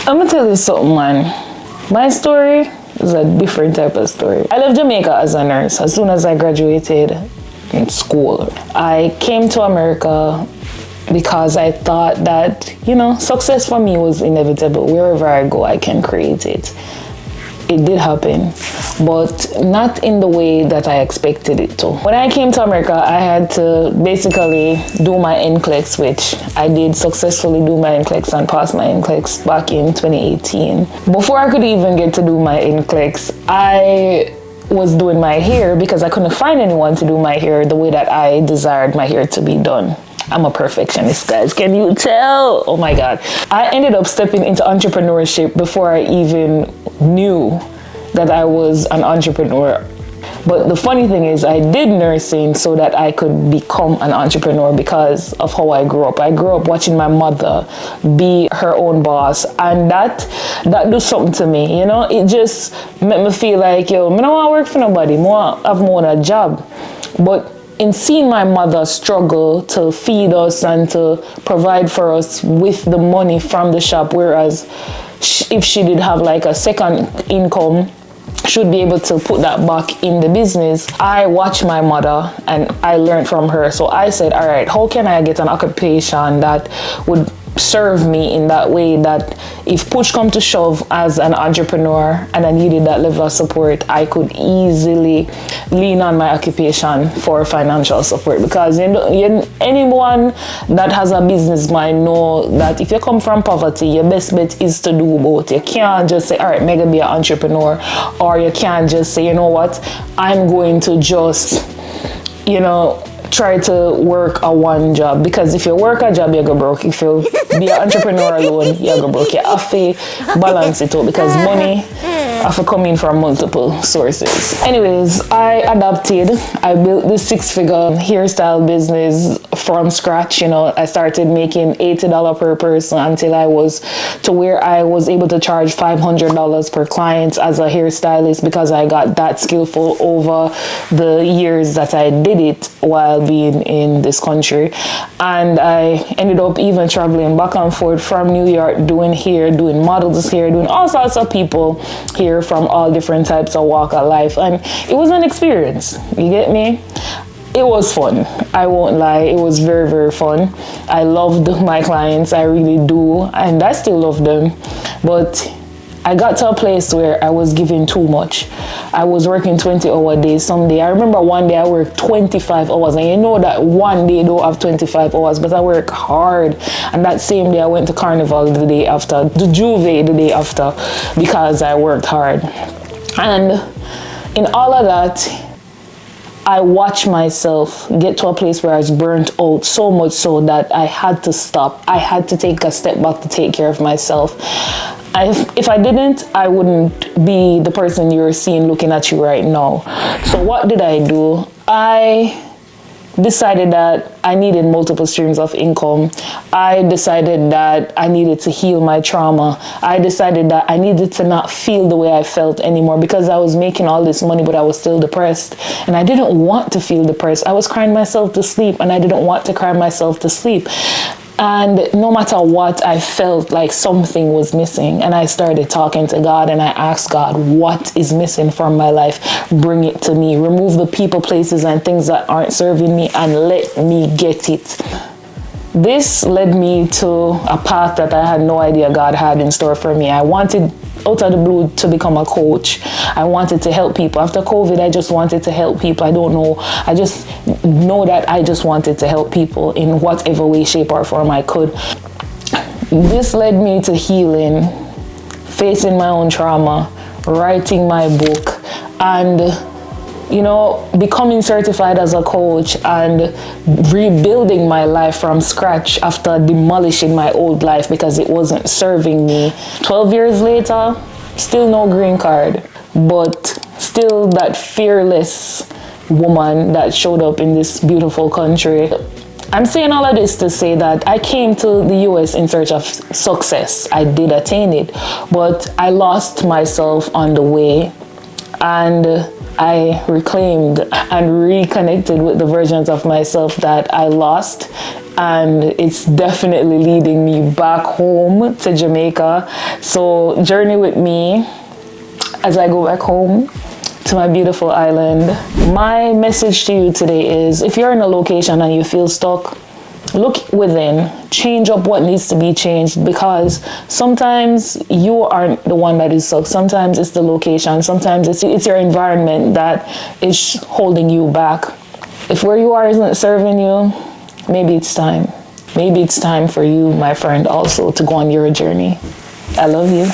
I'm gonna tell you something, man. My story is a different type of story. I left Jamaica as a nurse as soon as I graduated in school. I came to America because I thought that, success for me was inevitable. Wherever I go, I can create it. It did happen, but not in the way that I expected it to. When I came to America, I had to basically do my NCLEX, which I did successfully do my NCLEX and pass my NCLEX back in 2018. Before I could even get to do my NCLEX, I was doing my hair because I couldn't find anyone to do my hair the way that I desired my hair to be done. I'm a perfectionist, guys. Can you tell? Oh my God. I ended up stepping into entrepreneurship before I even knew that I was an entrepreneur. But the funny thing is, I did nursing so that I could become an entrepreneur because of how I grew up. I grew up watching my mother be her own boss, and that do something to me, It just made me feel like, I don't want to work for nobody. I have more a job. But in seeing my mother struggle to feed us and to provide for us with the money from the shop, whereas if she did have like a second income, should be able to put that back in the business. I watched my mother and I learned from her. So I said, all right, how can I get an occupation that would serve me in that way that if push come to shove as an entrepreneur and I needed that level of support, I could easily lean on my occupation for financial support. Because anyone that has a business mind know that if you come from poverty, your best bet is to do both. You can't just say, all right, maybe be an entrepreneur, or you can't just say, you know what, I'm going to just, try to work a one job, because if you work a job, you go broke. If you be an entrepreneur alone, you go broke. You have to balance it out because money have to come in from multiple sources. Anyways, I adapted. I built this 6-figure hairstyle business from scratch. I started making $80 per person until I was to where I was able to charge $500 per client as a hairstylist, because I got that skillful over the years that I did it while being in this country. And I ended up even traveling back and forth from New York, doing hair, doing models here, doing all sorts of people here from all different types of walk of life. And it was an experience, you get me? It was fun. I won't lie. It was very, very fun. I loved my clients. I really do. And I still love them. But I got to a place where I was giving too much. I was working 20-hour days someday. I remember one day I worked 25 hours. And you know that one day don't have 25 hours, but I work hard. And that same day I went to Carnival the day after, the Juve the day after, because I worked hard. And in all of that, I watched myself get to a place where I was burnt out so much so that I had to stop. I had to take a step back to take care of myself. If I didn't, I wouldn't be the person you're seeing looking at you right now. So what did I do? I decided that I needed multiple streams of income. I decided that I needed to heal my trauma. I decided that I needed to not feel the way I felt anymore, because I was making all this money, but I was still depressed. And I didn't want to feel depressed. I was crying myself to sleep, and I didn't want to cry myself to sleep. And no matter what, I felt like something was missing. And I started talking to God, and I asked God, what is missing from my life? Bring it to me. Remove the people, places, and things that aren't serving me, and let me get it. This led me to a path that I had no idea God had in store for me. I wanted, out of the blue, to become a coach. I wanted to help people. After COVID, I just wanted to help people. I don't know. I just know that I just wanted to help people in whatever way, shape, or form I could. This led me to healing, facing my own trauma, writing my book, and becoming certified as a coach and rebuilding my life from scratch after demolishing my old life because it wasn't serving me. 12 years later, still no green card, but still that fearless woman that showed up in this beautiful country. I'm saying all of this to say that I came to the US in search of success. I did attain it, but I lost myself on the way, and I reclaimed and reconnected with the versions of myself that I lost and it's definitely leading me back home to Jamaica. So journey with me as I go back home to my beautiful island. My message to you today is, if you're in a location and you feel stuck, look within, change up what needs to be changed, because sometimes you aren't the one that is stuck. Sometimes it's the location, sometimes it's your environment that is holding you back. If where you are isn't serving you, maybe it's time. Maybe it's time for you, my friend, also to go on your journey. I love you.